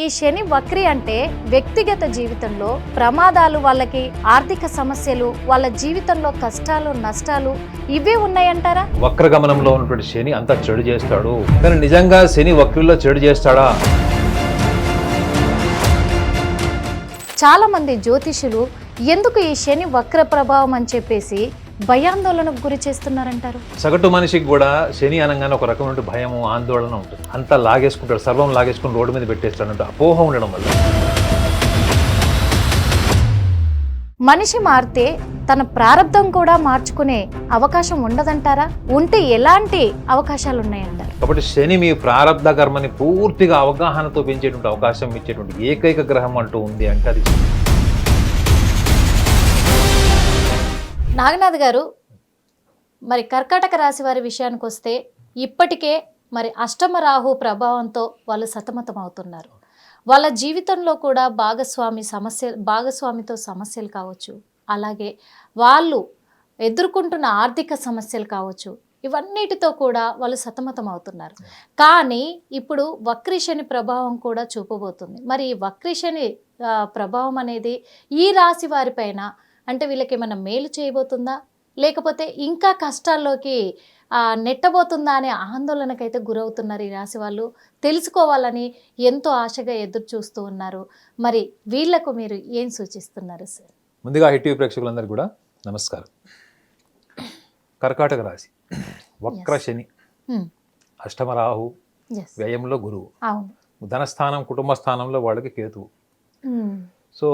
ఈ శని వక్రి అంటే వ్యక్తిగత జీవితంలో ప్రమాదాలు, వాళ్ళకి ఆర్థిక సమస్యలు, వాళ్ళ జీవితంలో కష్టాలు, నష్టాలు ఇవే ఉన్నాయంటారా? వక్రగమనంలో ఉన్నటువంటి శని అంతా చెడు చేస్తాడు. కానీ నిజంగా శని వక్రిలో చెడు చేస్తాడా? చాలా మంది జ్యోతిషులు ఎందుకు ఈ శని వక్ర ప్రభావం అని చెప్పేసి భయాందోళనకు గురి చేస్తున్నారంటారు. సగటు మనిషికి కూడా శని అనగానే ఒక రకమైన భయము, ఆందోళన ఉంటుంది. అంతా లాగేసుకుంటాడు, సర్వం లాగేసుకుని రోడ్డు మీద పెట్టేస్తాడంటే అపోహ ఉండడం వల్ల. మనిషి మారితే తన ప్రారంధం కూడా మార్చుకునే అవకాశం ఉండదంటారా? ఉంటే ఎలాంటి అవకాశాలు ఉన్నాయంటారు? కాబట్టి శని మీ ప్రారంధ కర్మని పూర్తిగా అవగాహనతో పెంచేటువంటి అవకాశం ఇచ్చేటువంటి ఏకైక గ్రహం అంటూ ఉంది అంటే అది శని. నాగనాథ్ గారు, మరి కర్కాటక రాశి వారి విషయానికి వస్తే ఇప్పటికే మరి అష్టమ రాహు ప్రభావంతో వాళ్ళు సతమతం అవుతున్నారు. వాళ్ళ జీవితంలో కూడా భాగస్వామితో సమస్యలు కావచ్చు, అలాగే వాళ్ళు ఎదుర్కొంటున్న ఆర్థిక సమస్యలు కావచ్చు, ఇవన్నిటితో కూడా వాళ్ళు సతమతం అవుతున్నారు. కానీ ఇప్పుడు వక్రీ శని ప్రభావం కూడా చూపబోతుంది. మరి ఈ వక్రీ శని ప్రభావం అనేది ఈ రాశి వారిపైన అంటే వీళ్ళకి ఏమైనా మేలు చేయబోతుందా, లేకపోతే ఇంకా కష్టాల్లోకి నెట్టబోతుందా అనే ఆందోళనకైతే గురవుతున్నారు ఈ రాశి వాళ్ళు. తెలుసుకోవాలని ఎంతో ఆశగా ఎదురు చూస్తూ ఉన్నారు. మరి వీళ్లకు మీరు ఏం సూచిస్తున్నారు సార్? ముందుగా హిట్ ప్రేక్షకులందరికీ కూడా నమస్కారం. కర్కాటక రాశి వక్ర శని, అష్టమ రాహు, వ్యయంలో గురువు, ధనస్థానం కుటుంబ స్థానంలో వాళ్ళకి కేతువు. సో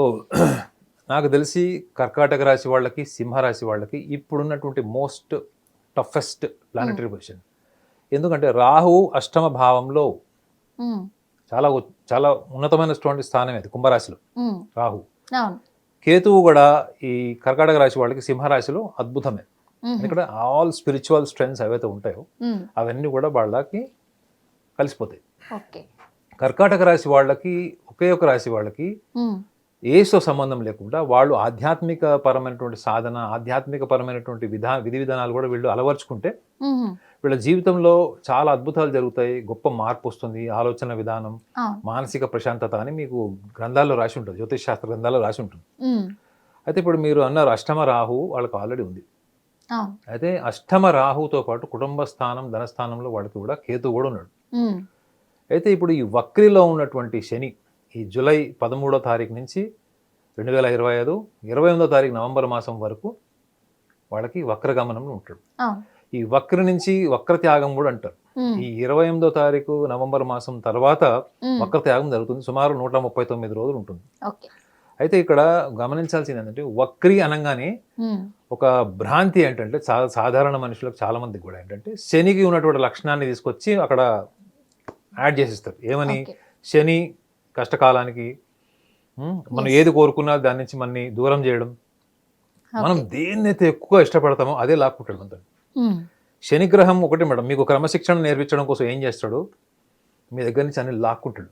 నాకు తెలిసి కర్కాటక రాశి వాళ్ళకి, సింహరాశి వాళ్ళకి ఇప్పుడున్నటువంటి మోస్ట్ టఫెస్ట్ ప్లానెటరీ పొజిషన్. ఎందుకంటే రాహు అష్టమ భావంలో చాలా చాలా ఉన్నతమైనటువంటి స్థానం అది కుంభరాశిలో రాహు. కేతువు కూడా ఈ కర్కాటక రాశి వాళ్ళకి సింహరాశిలో అద్భుతమే. ఇక్కడ ఆల్ స్పిరిచువల్ స్ట్రెంగ్స్ ఏవైతే ఉంటాయో అవన్నీ కూడా వాళ్ళకి కలిసిపోతాయి. కర్కాటక రాశి వాళ్ళకి ఒకే ఒక రాశి వాళ్ళకి ఏసుతో సంబంధం లేకుండా వాళ్ళు ఆధ్యాత్మిక పరమైనటువంటి సాధన, ఆధ్యాత్మిక పరమైనటువంటి విధి విధానాలు కూడా వీళ్ళు అలవర్చుకుంటే వీళ్ళ జీవితంలో చాలా అద్భుతాలు జరుగుతాయి, గొప్ప మార్పు వస్తుంది, ఆలోచన విధానం, మానసిక ప్రశాంతత అని మీకు గ్రంథాల్లో రాసి ఉంటుంది, జ్యోతిష్ శాస్త్ర గ్రంథాల్లో రాసి ఉంటుంది. అయితే ఇప్పుడు మీరు అన్నారు అష్టమ రాహు వాళ్ళకి ఆల్రెడీ ఉంది. అయితే అష్టమ రాహుతో పాటు కుటుంబ స్థానం, ధనస్థానంలో వాళ్ళకి కూడా కేతు కూడా ఉన్నాడు. అయితే ఇప్పుడు ఈ వక్రిలో ఉన్నటువంటి శని ఈ జూలై 13వ తారీఖు నుంచి 2025 28వ తారీఖు నవంబర్ మాసం వరకు వాళ్ళకి వక్రగమనంలో ఉంటాడు. ఈ వక్ర నుంచి వక్ర త్యాగం కూడా అంటారు. ఈ 28వ తారీఖు నవంబర్ మాసం తర్వాత వక్ర త్యాగం జరుగుతుంది. సుమారు 139 రోజులు ఉంటుంది. అయితే ఇక్కడ గమనించాల్సింది ఏంటంటే వక్రి అనగానే ఒక భ్రాంతి ఏంటంటే సాధారణ మనుషులకు చాలా మందికి కూడా ఏంటంటే శనికి ఉన్నటువంటి లక్షణాన్ని తీసుకొచ్చి అక్కడ యాడ్ చేసిస్తారు. ఏమని? శని కష్టకాలానికి మనం ఏది కోరుకున్నా దాని నుంచి మనని దూరం చేయడం, మనం దేన్నైతే ఎక్కువ ఇష్టపడతామో అదే లాక్కుంటాడు అంత. శనిగ్రహం ఒకటి మేడం, మీకు క్రమశిక్షణ నేర్పించడం కోసం ఏం చేస్తాడు, మీ దగ్గర నుంచి అన్ని లాక్కుంటాడు.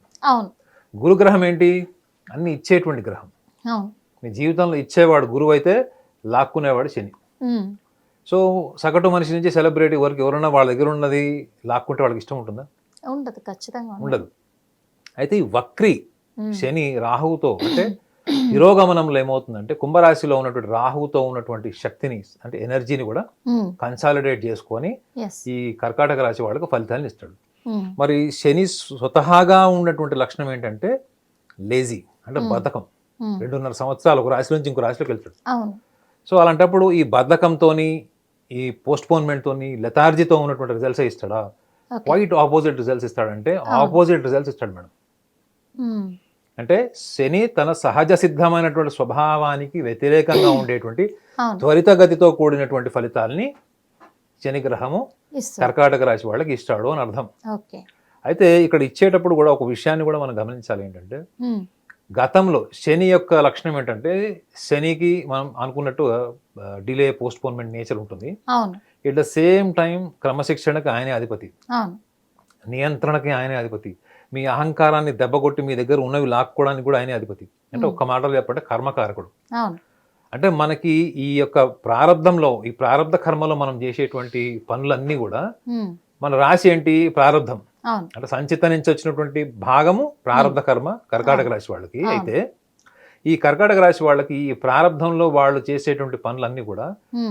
గురుగ్రహం ఏంటి? అన్ని ఇచ్చేటువంటి గ్రహం. మీ జీవితంలో ఇచ్చేవాడు గురువు అయితే లాక్కునేవాడు శని. సో సగటు మనిషి నుంచి సెలబ్రిటీ వరకు ఎవరన్నా వాళ్ళ దగ్గర ఉన్నది లాక్కుంటే వాళ్ళకి ఇష్టం ఉంటుందా? ఉండదు, ఖచ్చితంగా ఉండదు. అయితే ఈ వక్రి శని రాహువుతో అంటే తిరోగమనంలో ఏమవుతుందంటే కుంభరాశిలో ఉన్నటువంటి రాహువుతో ఉన్నటువంటి శక్తిని అంటే ఎనర్జీని కూడా కన్సాలిడేట్ చేసుకొని ఈ కర్కాటక రాశి వాళ్ళకి ఫలితాలను ఇస్తాడు. మరి శని స్వతహాగా ఉన్నటువంటి లక్షణం ఏంటంటే లేజీ, అంటే బద్ధకం. 2.5 సంవత్సరాలు ఒక రాశి నుంచి ఇంకో రాశిలోకి వెళ్తాడు. సో అలాంటప్పుడు ఈ బద్ధకంతోని, ఈ పోస్ట్పోన్మెంట్తోని, లెథార్జీతో ఉన్నటువంటి రిజల్ట్స్ ఇస్తాడా? క్వైట్ ఆపోజిట్ రిజల్ట్స్ ఇస్తాడంటే ఆపోజిట్ రిజల్ట్స్ ఇస్తాడు మేడం. అంటే శని తన సహజ సిద్ధమైనటువంటి స్వభావానికి వ్యతిరేకంగా ఉండేటువంటి త్వరితగతితో కూడినటువంటి ఫలితాలని శని గ్రహము కర్కాటక రాశి వాళ్ళకి ఇస్తాడు అని అర్థం. అయితే ఇక్కడ ఇచ్చేటప్పుడు కూడా ఒక విషయాన్ని కూడా మనం గమనించాలి. ఏంటంటే గతంలో శని యొక్క లక్షణం ఏంటంటే శనికి మనం అనుకున్నట్టు డిలే, పోస్ట్పోన్మెంట్ నేచర్ ఉంటుంది. ఎట్ ద సేమ్ టైం క్రమశిక్షణకి ఆయనే అధిపతి, నియంత్రణకి ఆయనే అధిపతి, మీ అహంకారాన్ని దెబ్బకొట్టి మీ దగ్గర ఉన్నవి లాక్కోవడానికి కూడా ఆయనే అధిపతి. అంటే ఒక్క మాటలో చెప్పంటే కర్మకారకుడు. అంటే మనకి ఈ యొక్క ప్రారంధంలో, ఈ ప్రారంధ కర్మలో మనం చేసేటువంటి పనులన్నీ కూడా మన రాశి ఏంటి? ప్రారంధం. అవును. అంటే సంచిత నుంచి వచ్చినటువంటి భాగము ప్రారంభ కర్మ కర్కాటక రాశి వాళ్ళకి. అయితే ఈ కర్కాటక రాశి వాళ్ళకి ఈ ప్రారంభంలో వాళ్ళు చేసేటువంటి పనులన్నీ కూడా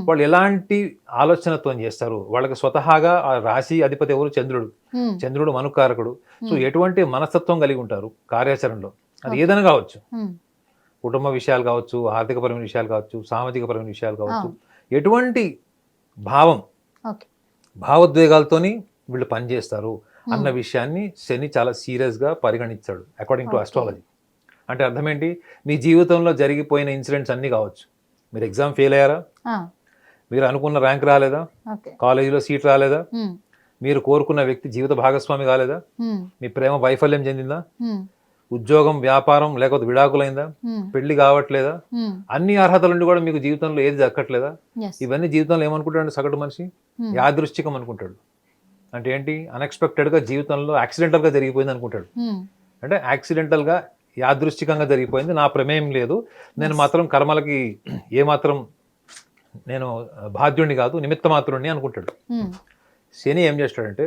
వాళ్ళు ఎలాంటి ఆలోచనతో చేస్తారు, వాళ్ళకి స్వతహాగా ఆ రాశి అధిపతి ఎవరు? చంద్రుడు. చంద్రుడు మనుకారకుడు. సో ఎటువంటి మనస్తత్వం కలిగి ఉంటారు కార్యాచరణలో, అది ఏదైనా కావచ్చు, కుటుంబ విషయాలు కావచ్చు, ఆర్థికపరమైన విషయాలు కావచ్చు, సామాజికపరమైన విషయాలు కావచ్చు, ఎటువంటి భావం భావోద్వేగాలతోని వీళ్ళు పనిచేస్తారు అన్న విషయాన్ని శని చాలా సీరియస్గా పరిగణించాడు అకార్డింగ్ టు ఆస్ట్రాలజీ. అంటే అర్థం ఏంటి? మీ జీవితంలో జరిగిపోయిన ఇన్సిడెంట్స్ అన్నీ కావచ్చు. మీరు ఎగ్జామ్ ఫెయిల్ అయ్యారా, మీరు అనుకున్న ర్యాంక్ రాలేదా, కాలేజీలో సీట్ రాలేదా, మీరు కోరుకున్న వ్యక్తి జీవిత భాగస్వామి కాలేదా, మీ ప్రేమ వైఫల్యం చెందిందా, ఉద్యోగం వ్యాపారం లేకపోతే విడాకులైందా, పెళ్లి కావట్లేదా, అన్ని అర్హతలుండి కూడా మీకు జీవితంలో ఏది దక్కట్లేదా, ఇవన్నీ జీవితంలో ఏమనుకుంటాడు సగటు మనిషి? యాదృశ్చికం అనుకుంటాడు. అంటే ఏంటి? అన్ఎక్స్పెక్టెడ్గా జీవితంలో యాక్సిడెంటల్గా జరిగిపోయింది అనుకుంటాడు. అంటే యాక్సిడెంటల్గా యాదృశ్చికంగా జరిగిపోయింది, నా ప్రమేయం లేదు, నేను మాత్రం కర్మలకి ఏమాత్రం నేను బాధ్యుడిని కాదు, నిమిత్త మాత్రుడిని అనుకుంటాడు. శని ఏం చేస్తాడంటే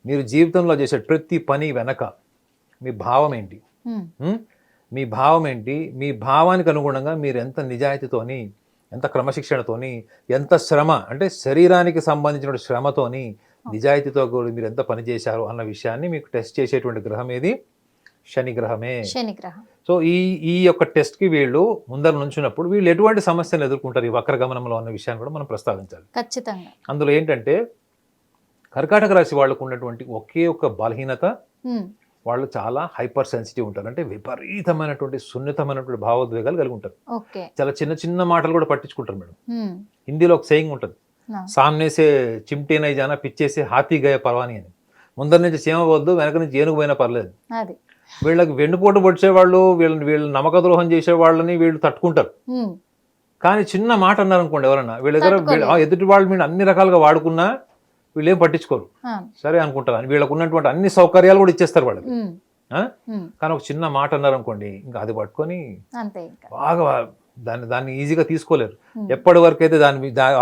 మీరు జీవితంలో చేసే ప్రతి పని వెనక మీ భావం ఏంటి, మీ భావం ఏంటి, మీ భావానికి అనుగుణంగా మీరు ఎంత నిజాయితీతోని, ఎంత క్రమశిక్షణతోని, ఎంత శ్రమ అంటే శరీరానికి సంబంధించిన శ్రమతోని నిజాయితీతో కూడా మీరు ఎంత పని చేశారు అన్న విషయాన్ని మీకు టెస్ట్ చేసేటువంటి గ్రహం ఏది? శని గ్రహమే. శని గ్రహం. సో ఈ యొక్క టెస్ట్కి వీళ్ళు ముందర నుంచినప్పుడు వీళ్ళు ఎటువంటి సమస్యలు ఎదుర్కొంటారు ఈ వక్రగమనంలో అన్న విషయాన్ని కూడా మనం ప్రస్తావించాలి ఖచ్చితంగా. అందులో ఏంటంటే కర్కాటక రాశి వాళ్ళకు ఉన్నటువంటి ఒకే ఒక బలహీనత, వాళ్ళు చాలా హైపర్ సెన్సిటివ్ ఉంటారు. అంటే విపరీతమైనటువంటి సున్నితమైనటువంటి భావోద్వేగాలు కలిగి ఉంటారు. చాలా చిన్న చిన్న మాటలు కూడా పట్టించుకుంటారు మేడం. హిందీలో ఒక సేయింగ్ ఉంటుంది, సామ్నేసే చిమ్టే నై జానా పిచ్చేసే హాతీ గయ పర్వాని అని. ముందర నుంచి చీమ వద్దు, వెనక నుంచి ఏనుగు పోయినా పర్లేదు. వీళ్ళకి వెన్నుపోటు పొడిచేవాళ్ళు, వీళ్ళు నమ్మక ద్రోహం చేసే వాళ్ళని వీళ్ళు తట్టుకుంటారు. కానీ చిన్న మాట అన్నారు అనుకోండి ఎవరన్నా, వీళ్ళ దగ్గర ఎదుటి వాళ్ళు మీరు అన్ని రకాలుగా వాడుకున్నా వీళ్ళు ఏం పట్టించుకోరు, సరే అనుకుంటారు. అని వీళ్ళకు ఉన్నటువంటి అన్ని సౌకర్యాలు కూడా ఇచ్చేస్తారు వాళ్ళకి. కానీ ఒక చిన్న మాట అన్నారు అనుకోండి, ఇంకా అది పట్టుకొని బాగా దాన్ని ఈజీగా తీసుకోలేరు. ఎప్పటి వరకు అయితే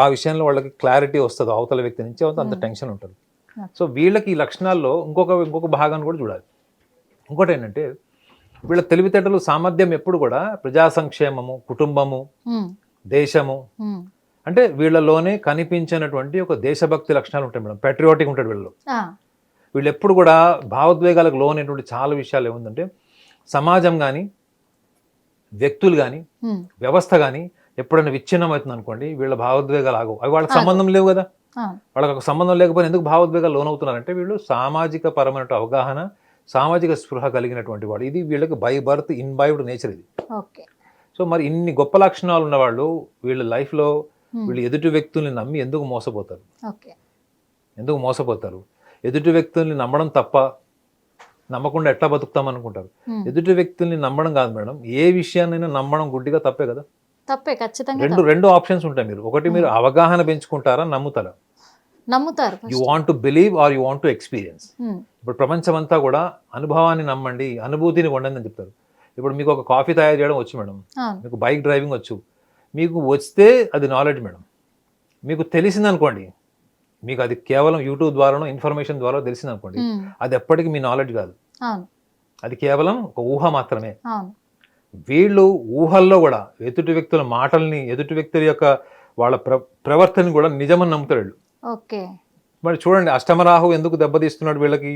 ఆ విషయంలో వాళ్ళకి క్లారిటీ వస్తుందో అవతల వ్యక్తి నుంచి అంత టెన్షన్ ఉంటుంది. సో వీళ్ళకి ఈ లక్షణాల్లో ఇంకొక భాగాన్ని కూడా చూడాలి. ఇంకోటి ఏంటంటే వీళ్ళ తెలివితేటలు సామర్థ్యం ఎప్పుడు కూడా ప్రజా సంక్షేమము, కుటుంబము, దేశము, అంటే వీళ్ళలోనే కనిపించినటువంటి ఒక దేశభక్తి లక్షణాలు ఉంటాయి మేడం. పెట్రియాటిక్ ఉంటాడు వీళ్ళలో. వీళ్ళు ఎప్పుడు కూడా భావోద్వేగాలకు లోనైనటువంటి చాలా విషయాలు ఏముందంటే సమాజం కానీ, వ్యక్తులు కానీ, వ్యవస్థ కానీ ఎప్పుడైనా విచ్ఛిన్నం అవుతుంది అనుకోండి, వీళ్ళ భావోద్వేగాలు ఆగవు. అవి వాళ్ళకి సంబంధం లేవు కదా. వాళ్ళకి ఒక సంబంధం లేకపోతే ఎందుకు భావోద్వేగాలు లోనవుతున్నారంటే వీళ్ళు సామాజిక పరమైన అవగాహన, సామాజిక స్పృహ కలిగినటువంటి వాడు. ఇది వీళ్ళకి బై బర్త్ ఇన్బైవ్డ్ నేచర్ ఇది. సో మరి ఇన్ని గొప్ప లక్షణాలు ఉన్నవాళ్ళు వీళ్ళ లైఫ్లో వీళ్ళు ఎదుటి వ్యక్తుల్ని నమ్మి ఎందుకు మోసపోతారు? ఎదుటి వ్యక్తుల్ని నమ్మడం తప్ప, నమ్మకుండా ఎట్లా బతుకుతాం అనుకుంటారు. ఎదుటి వ్యక్తుల్ని నమ్మడం కాదు మేడం, ఏ విషయాన్నైనా నమ్మడం గుడ్డిగా తప్పే కదా. తప్పే, ఖచ్చితంగా. రెండు ఆప్షన్స్ ఉంటాయి. మీరు ఒకటి మీరు అవగాహన పెంచుకుంటారా, నమ్ముతారు. You want to believe are you want to experience. ఇప్పుడు ప్రపంచం అంతా కూడా అనుభవాన్ని నమ్మండి, అనుభూతిని వండండి అని చెప్తారు. ఇప్పుడు మీకు ఒక కాఫీ తయారు చేయడం వచ్చు మేడం, మీకు బైక్ డ్రైవింగ్ వచ్చు, మీకు వస్తే అది నాలెడ్జ్ మేడం. మీకు తెలిసింది అనుకోండి, మీకు అది కేవలం యూట్యూబ్ ద్వారానో ఇన్ఫర్మేషన్ ద్వారా తెలిసింది అనుకోండి, అది ఎప్పటికీ మీ నాలెడ్జ్ కాదు, అది కేవలం ఒక ఊహ మాత్రమే. వీళ్ళు ఊహల్లో కూడా ఎదుటి వ్యక్తుల మాటల్ని, ఎదుటి వ్యక్తుల యొక్క వాళ్ళ ప్రవర్తన కూడా నిజమని నమ్ముతాడు వీళ్ళు. మరి చూడండి అష్టమరాహు ఎందుకు దెబ్బతీస్తున్నాడు వీళ్ళకి?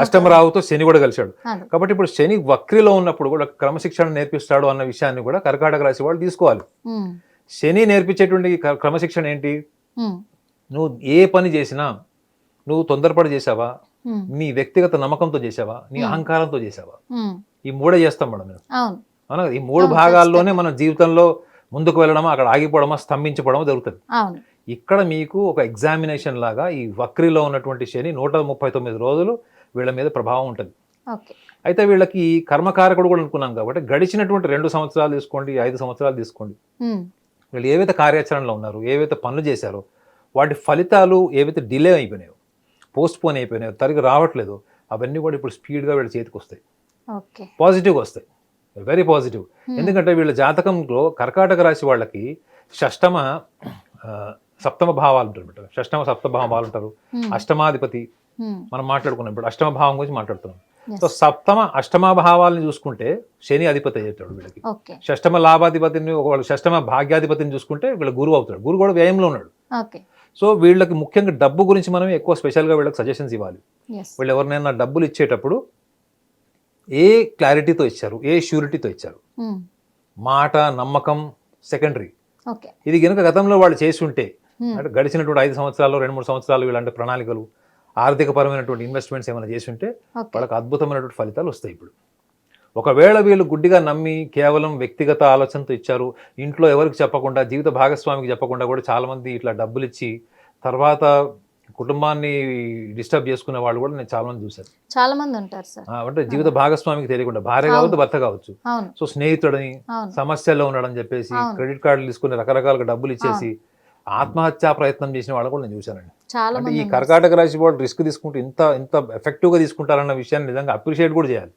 అష్టమరాహుతో శని కూడా కలిశాడు. కాబట్టి ఇప్పుడు శని వక్రిలో ఉన్నప్పుడు కూడా క్రమశిక్షణ నేర్పిస్తాడు అన్న విషయాన్ని కూడా కర్కాటక రాశి వాళ్ళు తీసుకోవాలి. శని నేర్పించేటువంటి క్రమశిక్షణ ఏంటి? నువ్వు ఏ పని చేసినా నువ్వు తొందరపడి చేసావా, నీ వ్యక్తిగత నమ్మకంతో చేసావా, నీ అహంకారంతో చేసావా, ఈ మూడే చేస్తాం మేడం మేము. అవునా? ఈ మూడు భాగాల్లోనే మన జీవితంలో ముందుకు వెళ్ళడమా, అక్కడ ఆగిపోవడమా, స్తంభించడమా జరుగుతుంది. ఇక్కడ మీకు ఒక ఎగ్జామినేషన్ లాగా ఈ వక్రిలో ఉన్నటువంటి శని 139 రోజులు వీళ్ళ మీద ప్రభావం ఉంటుంది. అయితే వీళ్ళకి కర్మకారకుడు కూడా అనుకున్నాం కాబట్టి గడిచినటువంటి 2 సంవత్సరాలు తీసుకోండి, 5 సంవత్సరాలు తీసుకోండి, వీళ్ళు ఏవైతే కార్యాచరణలో ఉన్నారో, ఏవైతే పనులు చేశారో వాటి ఫలితాలు ఏవైతే డిలే అయిపోయినాయో, పోస్ట్ పోన్ అయిపోయినాయో, తిరిగి రావట్లేదు, అవన్నీ కూడా ఇప్పుడు స్పీడ్గా వీళ్ళ చేతికి వస్తాయి, పాజిటివ్గా వస్తాయి, వెరీ పాజిటివ్. ఎందుకంటే వీళ్ళ జాతకంలో కర్కాటక రాశి వాళ్ళకి సప్తమ భావాలు ఉంటారు, షష్టమ సప్తమ భావాలు ఉంటారు. అష్టమాధిపతి మనం మాట్లాడుకున్నాం ఇప్పుడు అష్టమ భావం గురించి మాట్లాడుతున్నాం. Yes. సో సప్తమ అష్టమ భావాలను చూసుకుంటే శని అధిపతి అయ్యేటాడు వీళ్ళకి. ఓకే షష్టమ లాభాధిపతిని ఒకవేళ షష్టమ భాగ్యాధిపతిని చూసుకుంటే వీళ్ళ గురువు అవుతాడు. గురువు కూడా వ్యయంలో ఉన్నాడు. ఓకే సో వీళ్ళకి ముఖ్యంగా డబ్బు గురించి మనం ఎక్కువ స్పెషల్గా వీళ్ళకి సజెషన్స్ ఇవ్వాలి. ఎస్ వీళ్ళు ఎవరినైనా డబ్బులు ఇచ్చేటప్పుడు ఏ క్లారిటీతో ఇచ్చారు, ఏ ష్యూరిటీతో ఇచ్చారు, మాట నమ్మకం సెకండరీ. ఓకే ఇది కనుక గతంలో వాళ్ళు చేసి ఉంటే అంటే గడిచినటువంటి 5 సంవత్సరాలు 2-3 సంవత్సరాలు ఇలాంటి ప్రణాళికలు ఆర్థికపరమైనటువంటి ఇన్వెస్ట్మెంట్స్ ఏమైనా చేసి ఉంటే ఓకే వాళ్ళకి అద్భుతమైనటువంటి ఫలితాలు వస్తాయి. ఇప్పుడు ఒకవేళ వీళ్ళు గుడ్డిగా నమ్మి కేవలం వ్యక్తిగత ఆలోచనతో ఇచ్చారు, ఇంట్లో ఎవరికి చెప్పకుండా జీవిత భాగస్వామికి చెప్పకుండా కూడా చాలామంది ఇట్లా డబ్బులు ఇచ్చి తర్వాత కుటుంబాన్ని డిస్టర్బ్ చేసుకునే వాళ్ళు కూడా నేను చాలా మంది చూశాను. చాలా మంది ఉంటారు సార్. అంటే జీవిత భాగస్వామికి తెలియకుండా భార్య కావచ్చు భర్త కావచ్చు, అవును సో స్నేహితుడని అవును సమస్యల్లో ఉన్నాడని చెప్పేసి అవును. క్రెడిట్ కార్డులు తీసుకుని రకరకాలుగా డబ్బులు ఇచ్చేసి ఆత్మహత్యా ప్రయత్నం చేసిన వాళ్ళు కూడా నేను చూశానండి. చాలా అంటే మంది ఈ ఉన్నారు. కర్కాటక రాశి వాళ్ళు రిస్క్ తీసుకుంటూ ఇంత ఎఫెక్టివ్ గా తీసుకుంటారన్న విషయాన్ని నిజంగా అప్రిషియేట్ కూడా చేయాలి.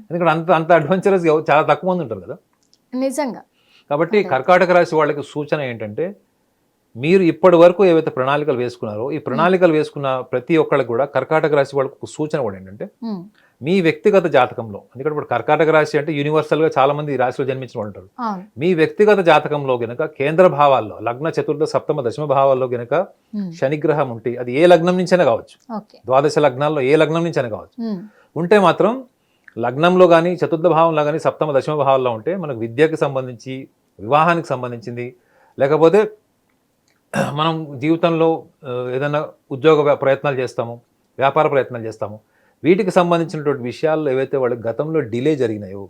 ఎందుకంటే అంత అడ్వెంచరస్ చాలా తక్కువ మంది ఉంటారు కదా. నిజంగా కాబట్టి కర్కాటక రాశి వాళ్ళకి సూచన ఏంటంటే మీరు ఇప్పటి వరకు ఏవైతే ప్రణాళికలు వేసుకున్నారో ఈ ప్రణాళికలు వేసుకున్న ప్రతి ఒక్కరికి కూడా కర్కాటక రాశి వాళ్ళకు ఒక సూచన కూడా ఏంటంటే మీ వ్యక్తిగత జాతకంలో, ఎందుకంటే ఇప్పుడు కర్కాటక రాశి అంటే యూనివర్సల్ గా చాలా మంది ఈ రాశిలో జన్మించిన వాళ్ళు ఉంటారు. అవును మీ వ్యక్తిగత జాతకంలో గనక కేంద్ర భావాల్లో లగ్న చతుర్థ సప్తమ దశమ భావాల్లో గనక శనిగ్రహం ఉంటే అది ఏ లగ్నం నుంచైనా కావచ్చు, ఓకే ద్వాదశ లగ్నాల్లో ఏ లగ్నం నుంచైనా కావచ్చు, ఉంటే మాత్రం లగ్నంలో కానీ చతుర్థ భావంలో కానీ సప్తమ దశమ భావాల్లో ఉంటే మనకు విద్యకి సంబంధించి వివాహానికి సంబంధించింది లేకపోతే మనం జీవితంలో ఏదైనా ఉద్యోగ ప్రయత్నాలు చేస్తాము, వ్యాపార ప్రయత్నాలు చేస్తాము, వీటికి సంబంధించినటువంటి విషయాల్లో ఏవైతే వాళ్ళకి గతంలో డిలే జరిగినాయో,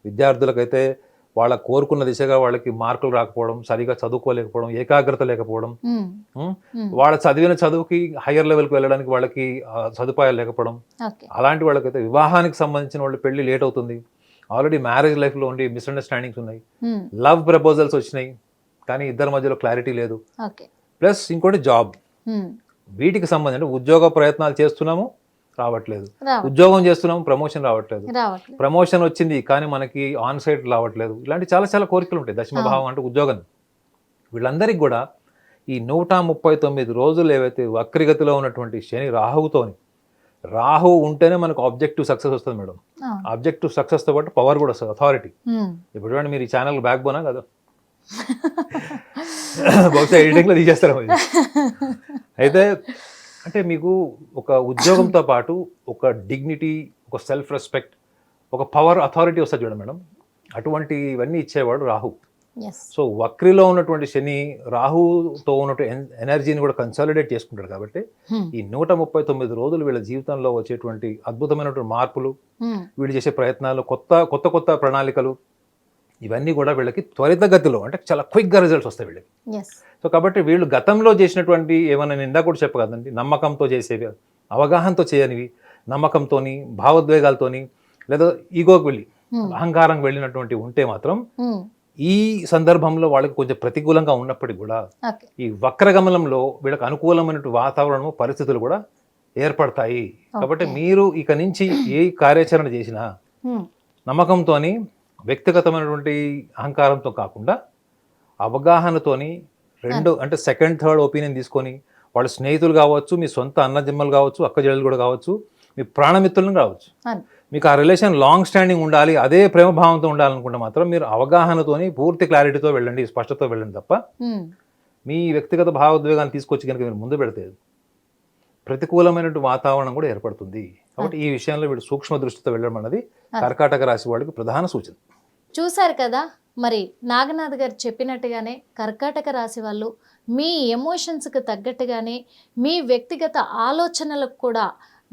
విద్యార్థులకైతే వాళ్ళ కోరుకున్న దిశగా వాళ్ళకి మార్కులు రాకపోవడం, సరిగా చదువుకోలేకపోవడం, ఏకాగ్రత లేకపోవడం, వాళ్ళ చదివిన చదువుకి హయ్యర్ లెవెల్కి వెళ్ళడానికి వాళ్ళకి సదుపాయాలు లేకపోవడం, ఓకే అలాంటి వాళ్ళకైతే వివాహానికి సంబంధించిన వాళ్ళు పెళ్లి లేట్ అవుతుంది, ఆల్రెడీ మ్యారేజ్ లైఫ్లో ఉండి మిస్అండర్స్టాండింగ్స్ ఉన్నాయి, లవ్ ప్రపోజల్స్ వచ్చినాయి కానీ ఇద్దరి మధ్యలో క్లారిటీ లేదు, ఓకే ప్లస్ ఇంకోటి జాబ్, వీటికి సంబంధించి ఉద్యోగ ప్రయత్నాలు చేస్తున్నాము రావట్లేదు, ఉద్యోగం చేస్తున్నాము ప్రమోషన్ రావట్లేదు, రావట్లేదు ప్రమోషన్ వచ్చింది కానీ మనకి ఆన్ సైట్ రావట్లేదు, ఇలాంటి చాలా చాలా కోరికలు ఉంటాయి దశమ భావం అంటే ఉద్యోగం. వీళ్ళందరికీ కూడా ఈ 139 రోజులు ఏవైతే వక్రిగతిలో ఉన్నటువంటి శని రాహువుతోని, రాహు ఉంటేనే మనకు ఆబ్జెక్టివ్ సక్సెస్ వస్తుంది మేడం. ఆబ్జెక్టివ్ సక్సెస్తో పాటు పవర్ కూడా వస్తుంది, అథారిటీ. ఇప్పుడు చూడండి మీరు ఈ ఛానల్ బ్యాక్ బోనా కదా, బహుశా ఎడిటింగ్లో తీసేస్తారు. అయితే అంటే మీకు ఒక ఉద్యోగంతో పాటు ఒక డిగ్నిటీ, ఒక సెల్ఫ్ రెస్పెక్ట్, ఒక పవర్ అథారిటీ వస్తుంది చూడండి మేడం, అటువంటి ఇవన్నీ ఇచ్చేవాడు రాహు. సో వక్రిలో ఉన్నటువంటి శని రాహుతో ఉన్నటువంటి ఎనర్జీని కూడా కన్సాలిడేట్ చేసుకుంటాడు. కాబట్టి ఈ 139 రోజులు వీళ్ళ జీవితంలో వచ్చేటువంటి అద్భుతమైనటువంటి మార్పులు, వీళ్ళు చేసే ప్రయత్నాలు, కొత్త ప్రణాళికలు, ఇవన్నీ కూడా వీళ్ళకి త్వరితగతిలో అంటే చాలా క్విక్గా రిజల్ట్స్ వస్తాయి వీళ్ళకి. సో కాబట్టి వీళ్ళు గతంలో చేసినటువంటి ఏమైనా నేను ఇందా కూడా చెప్పగలండి, నమ్మకంతో చేసేవి, అవగాహనతో చేయనివి, నమ్మకంతోని భావోద్వేగాలతోని లేదా ఈగోకి వెళ్ళి అహంకారం వెళ్ళినటువంటి ఉంటే మాత్రం ఈ సందర్భంలో వాళ్ళకి కొంచెం ప్రతికూలంగా ఉన్నప్పటికీ కూడా ఈ వక్రగమనంలో వీళ్ళకి అనుకూలమైనటువంటి వాతావరణము పరిస్థితులు కూడా ఏర్పడతాయి. కాబట్టి మీరు ఇక నుంచి ఏ కార్యాచరణ చేసినా నమ్మకంతోని, వ్యక్తిగతమైనటువంటి అహంకారంతో కాకుండా అవగాహనతోని, రెండు అంటే సెకండ్ థర్డ్ ఒపీనియన్ తీసుకొని, వాళ్ళ స్నేహితులు కావచ్చు, మీ సొంత అన్నజమ్మలు కావచ్చు, అక్కజెల్లెలు కూడా కావచ్చు, మీ ప్రాణమిత్రులను కావచ్చు, మీకు ఆ రిలేషన్ లాంగ్ స్టాండింగ్ ఉండాలి, అదే ప్రేమ భావంతో ఉండాలనుకుంటే మాత్రం మీరు అవగాహనతోని పూర్తి క్లారిటీతో వెళ్ళండి, స్పష్టతో వెళ్ళండి తప్ప మీ వ్యక్తిగత భావోద్వేగాన్ని తీసుకొచ్చి కనుక మీరు ముందు పెడితే ప్రతికూలమైనటువంటి వాతావరణం కూడా ఏర్పడుతుంది. కాబట్టి ఈ విషయంలో వీడు సూక్ష్మ దృష్టితో వెళ్ళడం అన్నది కర్కాటక రాశి వాళ్ళకి ప్రధాన సూచన. చూశారు కదా, మరి నాగనాథ్ గారు చెప్పినట్టుగానే కర్కాటక రాశి వాళ్ళు మీ ఎమోషన్స్కి తగ్గట్టుగానే మీ వ్యక్తిగత ఆలోచనలకు కూడా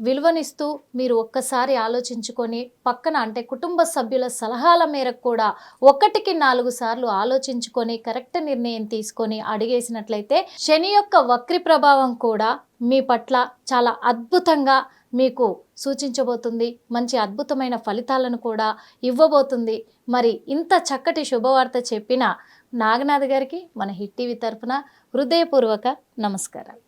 విలువనిస్తూ మీరు ఒక్కసారి ఆలోచించుకొని పక్కన అంటే కుటుంబ సభ్యుల సలహాల మేరకు కూడా 1కి 4 సార్లు ఆలోచించుకొని కరెక్ట్ నిర్ణయం తీసుకొని అడిగేసినట్లయితే శని యొక్క వక్రి ప్రభావం కూడా మీ పట్ల చాలా అద్భుతంగా మీకు సూచించబోతుంది, మంచి అద్భుతమైన ఫలితాలను కూడా ఇవ్వబోతుంది. మరి ఇంత చక్కటి శుభవార్త చెప్పిన నాగనాథ్ గారికి మన హిట్ టీవీ తరఫున హృదయపూర్వక నమస్కారాలు.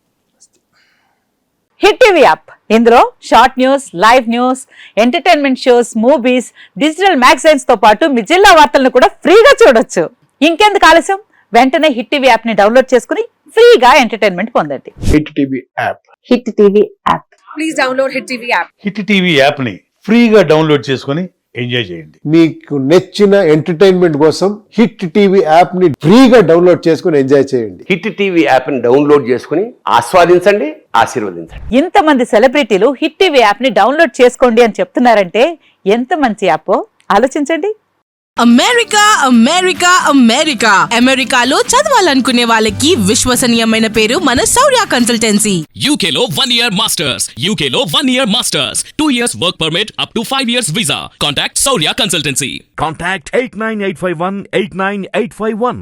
హిట్ టీవీ యాప్, ఇందులో short news, live news, entertainment shows, movies, digital magazines తో పాటు మీ జిల్లా వార్తలను కూడా ఫ్రీగా చూడొచ్చు. ఇంకెందుకు ఆలస్యం, వెంటనే హిట్ టీవీ యాప్ ని డౌన్లోడ్ చేసుకుని ఫ్రీగా ఎంటర్టైన్మెంట్ పొందండి. Hit TV app. Hit TV app Please download Hit TV app. Hit TV యాప్ని ఫ్రీగా డౌన్లోడ్ చేసుకొని ఎంజాయ్ చేయండి. మీకు నచ్చిన ఎంటర్టైన్మెంట్ కోసం హిట్ టీవీ యాప్ ని ఫ్రీగా డౌన్లోడ్ చేసుకుని ఎంజాయ్ చేయండి. హిట్ టీవీ యాప్ని డౌన్లోడ్ చేసుకుని ఆస్వాదించండి, ఆశీర్వదించండి. ఇంతమంది సెలబ్రిటీలు హిట్ టీవీ యాప్ ని డౌన్లోడ్ చేసుకోండి అని చెప్తున్నారంటే ఎంత మంచి యాప్ ఆలోచించండి. అమెరికా అమెరికా అమెరికా అమెరికాలో చదవాలనుకునే వాళ్ళకి విశ్వసనీయమైన పేరు మన శౌర్య కన్సల్టెన్సీ. UK లో 1 year masters, UK లో 1 year masters, 2 years work permit up to 5 years visa. Contact Saurya Consultancy. Contact 89851 89851.